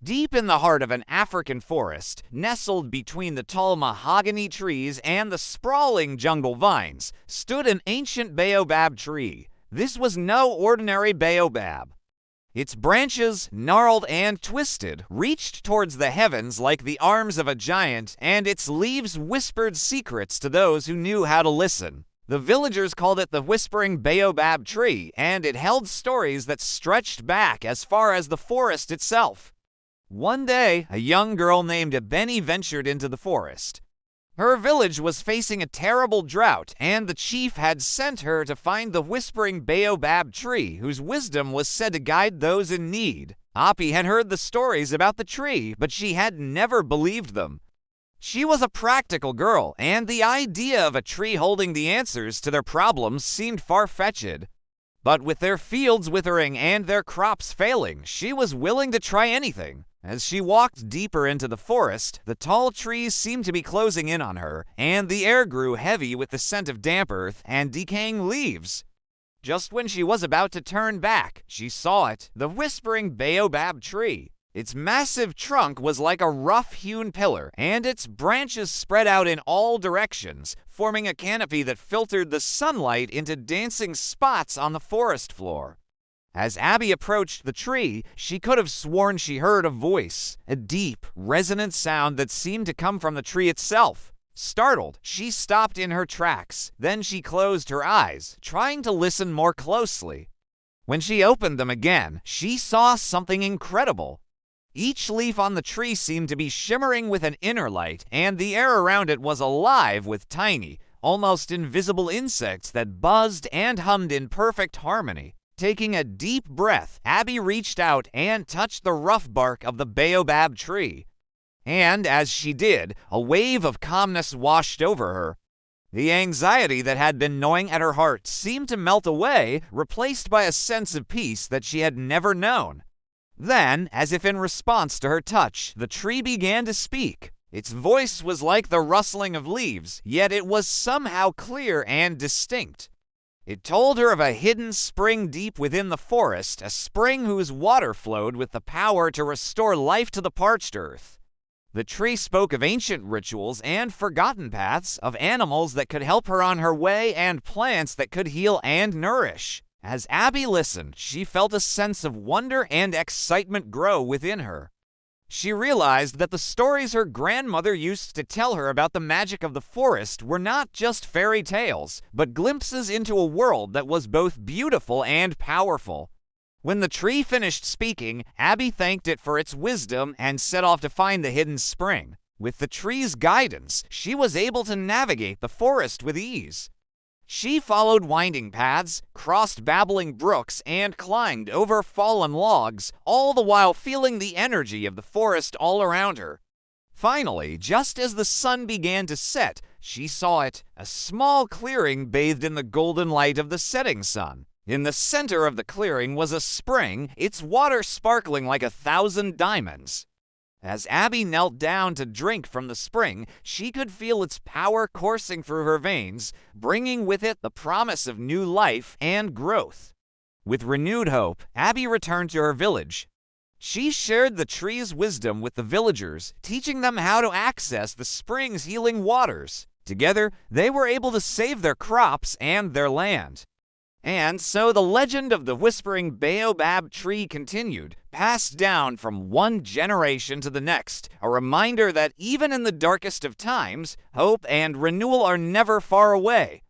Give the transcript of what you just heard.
Deep in the heart of an African forest, nestled between the tall mahogany trees and the sprawling jungle vines, stood an ancient baobab tree. This was no ordinary baobab. Its branches, gnarled and twisted, reached towards the heavens like the arms of a giant, and its leaves whispered secrets to those who knew how to listen. The villagers called it the Whispering Baobab Tree, and it held stories that stretched back as far as the forest itself. One day, a young girl named Abbie ventured into the forest. Her village was facing a terrible drought, and the chief had sent her to find the Whispering Baobab Tree, whose wisdom was said to guide those in need. Abbie had heard the stories about the tree, but she had never believed them. She was a practical girl, and the idea of a tree holding the answers to their problems seemed far-fetched. But with their fields withering and their crops failing, she was willing to try anything. As she walked deeper into the forest, the tall trees seemed to be closing in on her, and the air grew heavy with the scent of damp earth and decaying leaves. Just when she was about to turn back, she saw it, the Whispering Baobab Tree. Its massive trunk was like a rough-hewn pillar, and its branches spread out in all directions, forming a canopy that filtered the sunlight into dancing spots on the forest floor. As Abbie approached the tree, she could have sworn she heard a voice, a deep, resonant sound that seemed to come from the tree itself. Startled, she stopped in her tracks. Then she closed her eyes, trying to listen more closely. When she opened them again, she saw something incredible. Each leaf on the tree seemed to be shimmering with an inner light, and the air around it was alive with tiny, almost invisible insects that buzzed and hummed in perfect harmony. Taking a deep breath, Abbie reached out and touched the rough bark of the baobab tree. And as she did, a wave of calmness washed over her. The anxiety that had been gnawing at her heart seemed to melt away, replaced by a sense of peace that she had never known. Then, as if in response to her touch, the tree began to speak. Its voice was like the rustling of leaves, yet it was somehow clear and distinct. It told her of a hidden spring deep within the forest, a spring whose water flowed with the power to restore life to the parched earth. The tree spoke of ancient rituals and forgotten paths, of animals that could help her on her way and plants that could heal and nourish. As Abbie listened, she felt a sense of wonder and excitement grow within her. She realized that the stories her grandmother used to tell her about the magic of the forest were not just fairy tales, but glimpses into a world that was both beautiful and powerful. When the tree finished speaking, Abbie thanked it for its wisdom and set off to find the hidden spring. With the tree's guidance, she was able to navigate the forest with ease. She followed winding paths, crossed babbling brooks, and climbed over fallen logs, all the while feeling the energy of the forest all around her. Finally, just as the sun began to set, she saw it, a small clearing bathed in the golden light of the setting sun. In the center of the clearing was a spring, its water sparkling like 1,000 diamonds. As Abbie knelt down to drink from the spring, she could feel its power coursing through her veins, bringing with it the promise of new life and growth. With renewed hope, Abbie returned to her village. She shared the tree's wisdom with the villagers, teaching them how to access the spring's healing waters. Together, they were able to save their crops and their land. And so the legend of the Whispering Baobab Tree continued, passed down from one generation to the next, a reminder that even in the darkest of times, hope and renewal are never far away.